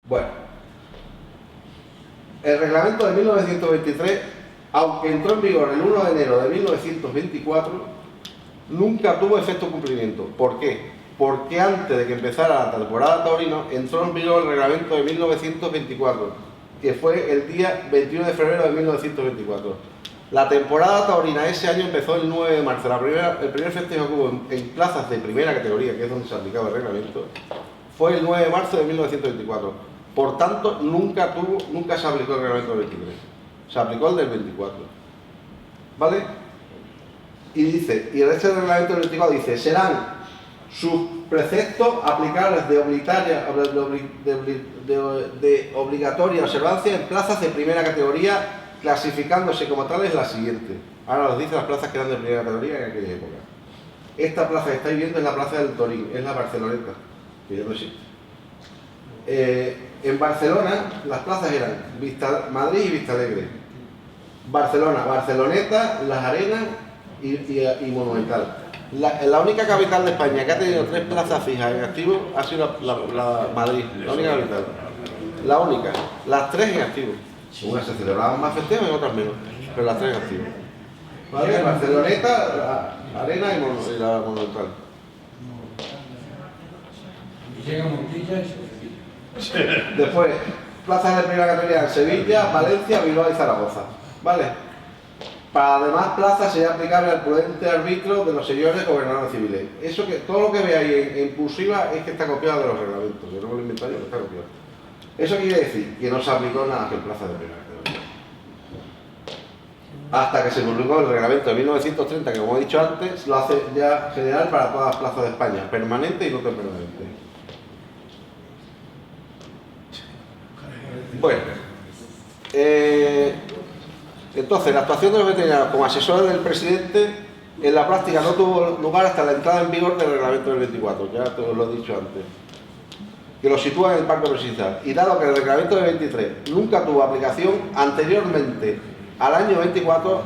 Bueno, el reglamento de 1923, aunque entró en vigor el 1 de enero de 1924, nunca tuvo efecto cumplimiento. ¿Por qué? Porque antes de que empezara la temporada taurina, entró en vigor el reglamento de 1924, que fue el día 21 de febrero de 1924. La temporada taurina ese año empezó el 9 de marzo. El primer festejo que hubo en plazas de primera categoría, que es donde se aplicaba el reglamento, fue el 9 de marzo de 1924. Por tanto, nunca se aplicó el reglamento del 23. Se aplicó el del 24. ¿Vale? Y dice, y el resto del reglamento del 24 dice, serán sus preceptos aplicables de obligatoria observancia en plazas de primera categoría, clasificándose como tales la siguiente. Ahora os dice las plazas que eran de primera categoría en aquella época. Esta plaza que estáis viendo es la plaza del Torín, es la Barceloneta, que ya no existe. En Barcelona las plazas eran Madrid y Vistalegre. Barcelona, Barceloneta, Las Arenas y Monumental. La única capital de España que ha tenido 3 plazas fijas en activo ha sido la Madrid, la única capital. La única, las 3 en activo. Unas se celebraban más festejos y otras menos, pero las 3 en activo. ¿Vale? Barceloneta, la Arena y la Monumental. Y llega Montilla y Después, plazas de primera categoría en Sevilla, Valencia, Bilbao y Zaragoza. ¿Vale? Para demás plazas sería aplicable al prudente arbitrio de los señores gobernadores civiles. Eso que todo lo que veáis en cursiva es que está copiado de los reglamentos. Yo no me lo invento yo, está copiado. Eso quiere decir que no se aplicó nada que en plazas de primera categoría. Hasta que se publicó el reglamento de 1930, que como he dicho antes, lo hace ya general para todas las plazas de España, permanente y no permanente. Bueno, entonces la actuación de los veterinarios como asesores del presidente en la práctica no tuvo lugar hasta la entrada en vigor del reglamento del 24, ya te lo he dicho antes, que lo sitúa en el pacto presidencial. Y dado que el reglamento del 23 nunca tuvo aplicación, anteriormente al año 24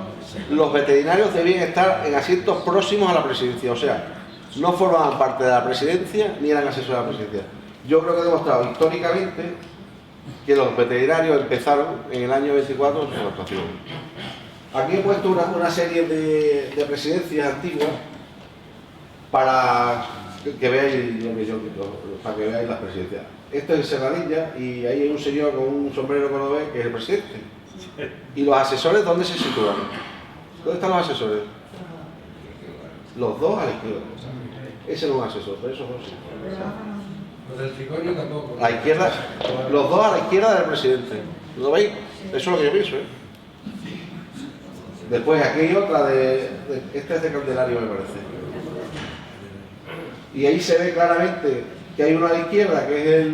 los veterinarios debían estar en asientos próximos a la presidencia, o sea, no formaban parte de la presidencia ni eran asesores de la presidencia. Yo creo que he demostrado históricamente que los veterinarios empezaron en el año 24 su actuación. Aquí he puesto una serie de presidencias antiguas para que veáis para que veáis las presidencias. Esto es en Serradilla y ahí hay un señor con un sombrero cordobés que es el presidente. ¿Y los asesores dónde se sitúan? ¿Dónde están los asesores? Los dos a la izquierda. Ese no es un asesor, pero esos dos sí. los del tricornio tampoco. A la izquierda, los dos a la izquierda del presidente. ¿Lo veis? Eso es lo que yo pienso, ¿eh? Después aquí hay otra esta es de Candelario, me parece. Y ahí se ve claramente que hay una a la izquierda, que es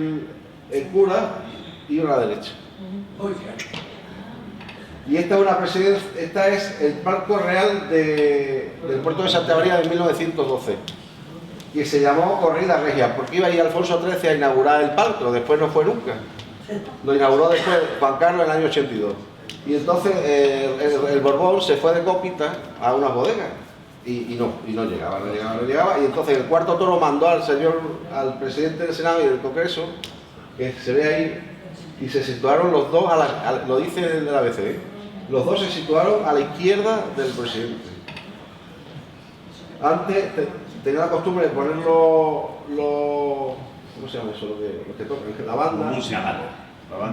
el cura, y una a la derecha. Y esta es una presidencia, esta es el palco real del puerto de Santa María de 1912, que se llamó Corrida Regia, porque iba a ir Alfonso XIII a inaugurar el palco, después no fue nunca. Lo inauguró después Juan Carlos en el año 82. Y entonces el Borbón se fue de cópita a unas bodegas y no llegaba. Y entonces el cuarto toro mandó al presidente del Senado y del Congreso, que se ve ahí, y se situaron los dos, lo dice el de la ABC, ¿eh? Los dos se situaron a la izquierda del presidente. Antes tenía la costumbre de poner ¿cómo se llama eso? Lo que tocan, la banda,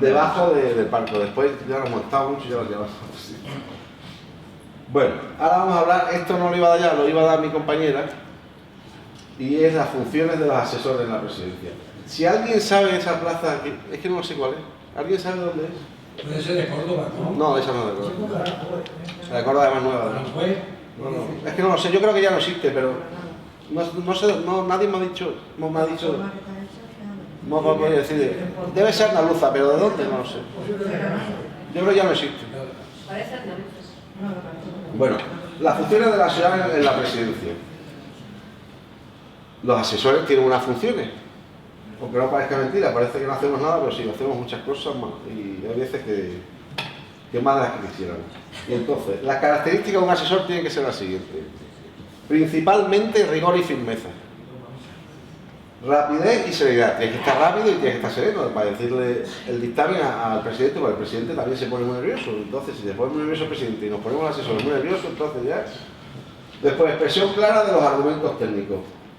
debajo del palco. Después ya lo hemos montado mucho y ya lo llevamos. Bueno, ahora vamos a hablar, esto no lo iba a dar ya, lo iba a dar mi compañera, y es las funciones de los asesores en la presidencia. Si alguien sabe esa plaza, es que no sé cuál es. ¿Alguien sabe dónde es? Puede ser de Córdoba, ¿no? No, esa no es de Córdoba. La de Córdoba es más nueva. No. Es que no lo sé, yo creo que ya no existe, pero no sé, nadie me ha dicho, no puedo decir. Debe ser andaluza, pero ¿de dónde? No lo sé. Yo creo que ya no existe. Parece andaluza. Bueno, las funciones de la ciudad en la presidencia. Los asesores tienen unas funciones. Aunque no parezca mentira, parece que no hacemos nada, pero sí, hacemos muchas cosas más. Y hay veces que más de las que quisiéramos. Y entonces, las características de un asesor tienen que ser las siguientes. Principalmente rigor y firmeza. Rapidez y serenidad. Tienes que estar rápido y tienes que estar sereno para decirle el dictamen al presidente, porque el presidente también se pone muy nervioso. Entonces, si se pone muy nervioso el presidente y nos ponemos asesores muy nerviosos, entonces ya... Después, expresión clara de los argumentos técnicos.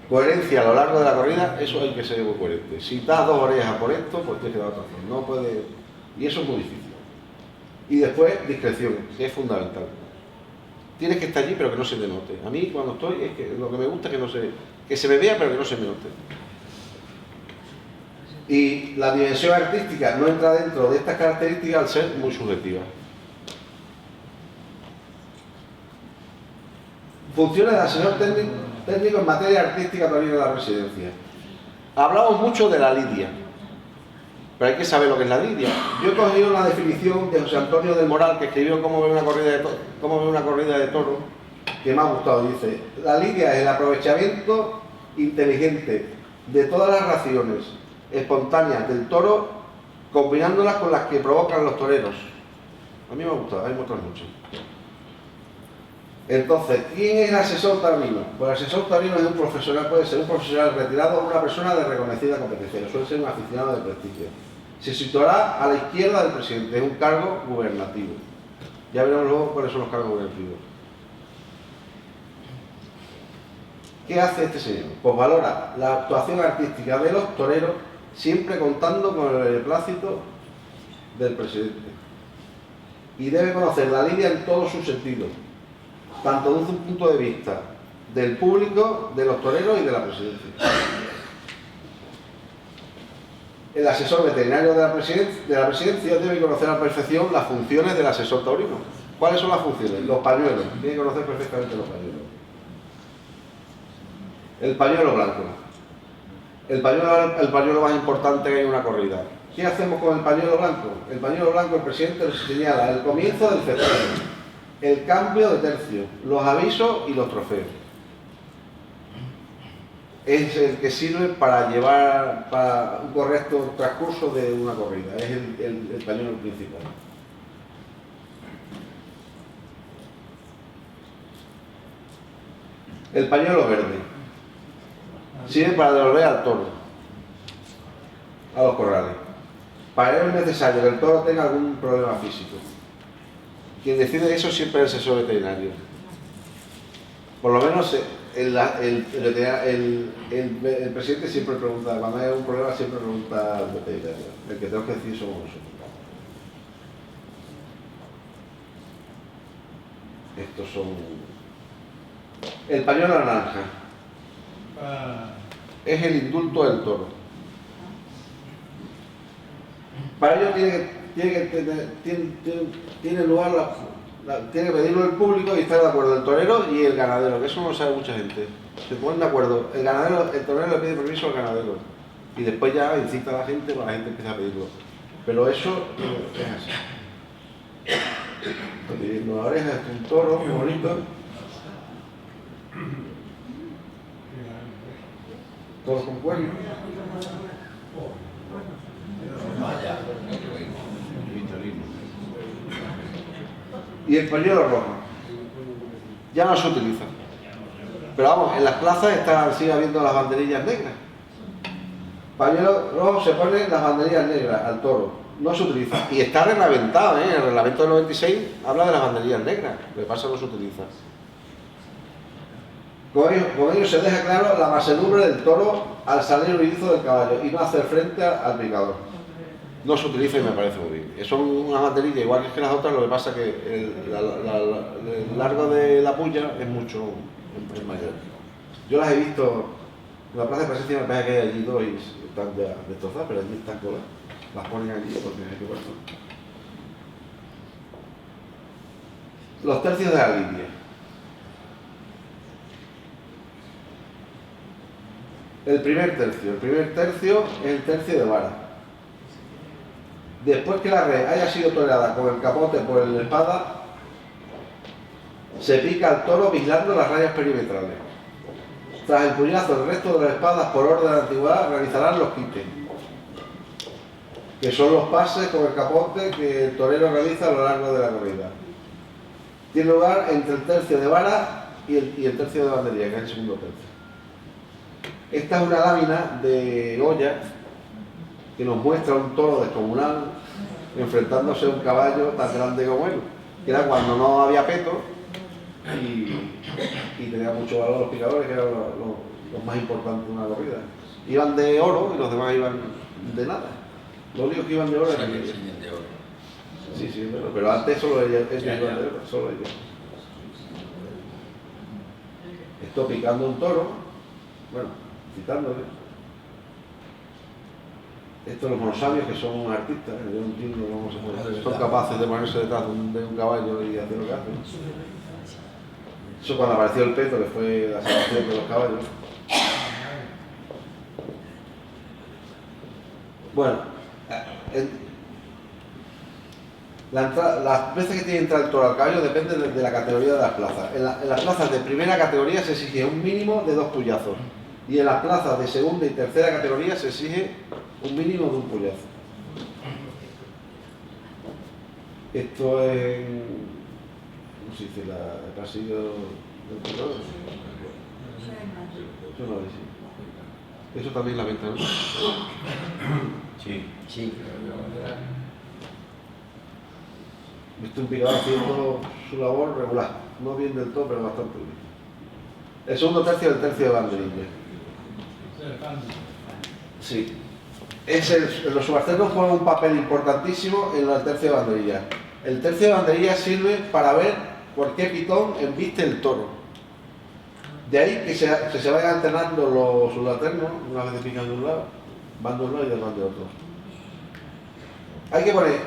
Coherencia a lo largo de la corrida, eso hay que ser muy coherente. Si das 2 orejas por esto, pues tienes que dar otra razón. No puede... Y eso es muy difícil. Y después, discreción, que es fundamental. Tienes que estar allí, pero que no se te note. A mí, cuando estoy, es que lo que me gusta es que se me vea, pero que no se me note. Y la dimensión artística no entra dentro de estas características al ser muy subjetiva. Funciones de asesor técnico en materia artística también en la residencia. Hablamos mucho de la lidia, pero hay que saber lo que es la lidia. Yo he cogido una definición de José Antonio del Moral, que escribió Cómo ve una corrida de toros, que me ha gustado. Dice: la lidia es el aprovechamiento inteligente de todas las raciones espontáneas del toro, combinándolas con las que provocan los toreros. A mí me ha gustado, hay otras muchas. Entonces, ¿quién es el asesor taurino? Pues el asesor taurino es un profesional, puede ser un profesional retirado o una persona de reconocida competencia, suele ser un aficionado de prestigio. Se situará a la izquierda del presidente, es un cargo gubernativo. Ya veremos luego cuáles son los cargos gubernativos. ¿Qué hace este señor? Pues valora la actuación artística de los toreros, siempre contando con el beneplácito del presidente. Y debe conocer la lidia en todos sus sentidos, tanto desde un punto de vista del público, de los toreros y de la presidencia. El asesor veterinario de la presidencia debe conocer a la perfección las funciones del asesor taurino. ¿Cuáles son las funciones? Los pañuelos. Tiene que conocer perfectamente los pañuelos. El pañuelo blanco. El pañuelo más importante que hay en una corrida. ¿Qué hacemos con el pañuelo blanco? El pañuelo blanco, el presidente nos señala el comienzo del festejo, el cambio de tercio, los avisos y los trofeos. Es el que sirve para llevar para un correcto transcurso de una corrida. Es el pañuelo principal. El pañuelo verde sirve para devolver al toro a los corrales. Para ello es necesario que el toro tenga algún problema físico. Quien decide eso siempre es el asesor veterinario. Por lo menos el presidente siempre pregunta, cuando hay un problema siempre pregunta al veterinario. El que tenemos que decir somos nosotros. Estos son... El pañuelo naranja es el indulto del toro. Para ello tiene lugar tiene que pedirlo el público y estar de acuerdo el torero y el ganadero, que eso no lo sabe mucha gente. Se ponen de acuerdo, el torero le pide permiso al ganadero y después ya incita a la gente para que la gente empiece a pedirlo. Pero eso es así. Estoy pidiendo la oreja, es un toro muy bonito. Todos con cuernos. Y el pañuelo rojo ya no se utiliza, pero vamos, en las plazas sigue habiendo las banderillas negras. Pañuelo rojo se pone las banderillas negras al toro, no se utiliza y está reglamentado, el reglamento del 96 habla de las banderillas negras, lo que pasa no se utiliza. Con ello se deja claro la mansedumbre del toro al salir huidizo del caballo y no hacer frente al picador. No se utiliza y me parece muy bien. Son unas banderillas igual que las otras, lo que pasa es que el largo de la puya es mucho mayor. Yo las he visto en la plaza de presencia, me parece que hay allí dos y están ya destrozadas, pero allí están coladas. Las ponen allí porque hay que ponerlo. Los tercios de la lidia. El primer tercio es el tercio de vara. Después que la red haya sido toreada con el capote por la espada, se pica al toro vigilando las rayas perimetrales. Tras el puñazo, el resto de las espadas, por orden de antigüedad, realizarán los quites, que son los pases con el capote que el torero realiza a lo largo de la corrida. Tiene lugar entre el tercio de vara y el tercio de banderilla, que es el segundo tercio. Esta es una lámina de Goya que nos muestra un toro descomunal enfrentándose a un caballo tan grande como él, que era cuando no había peto y tenía mucho valor los picadores, que eran los más importantes de una corrida. Iban de oro y los demás iban de nada. Los únicos que iban de oro eran ellos. Sí, sí, pero antes solo ellos iban de oro, solo ellos. Esto picando un toro, bueno, citándole. Estos los monosabios, que son artistas, yo no entiendo cómo se puede hacer. Son capaces de ponerse detrás de un caballo y hacer lo que hacen. Eso cuando apareció el peto, que fue la salvación de los caballos. Bueno, las veces que tiene que entrar el toro al caballo depende de la categoría de las plazas. En las plazas de primera categoría se exige un mínimo de 2 puyazos. Y en las plazas de segunda y tercera categoría se exige un mínimo de 1 puyazo. Esto es, ¿cómo se dice? El pasillo del toro. Eso no lo dice. Eso también la venta, ¿no? Sí. Sí. Visto un picador haciendo su labor regular, no bien del todo, pero bastante bien. El segundo tercio del tercio de banderilla. Sí. Los subalternos juegan un papel importantísimo en el tercio de banderilla. El tercio de banderilla sirve para ver por qué pitón embiste el toro. De ahí que se vayan alternando los subalternos, una vez pican de un lado, van de un lado y van de otro. Hay que poner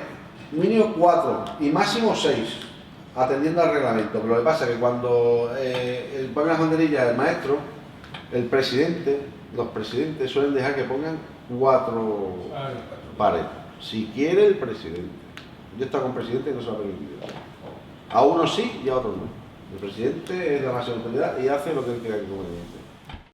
mínimo 4 y máximo 6, atendiendo al reglamento. Pero lo que pasa es que cuando pone las banderillas el maestro, el presidente, los presidentes suelen dejar que pongan 4 pares. Si quiere el presidente. Yo he estado con presidente y no se lo ha permitido. A unos sí y a otros no. El presidente es la máxima autoridad y hace lo que él quiera que conveniente.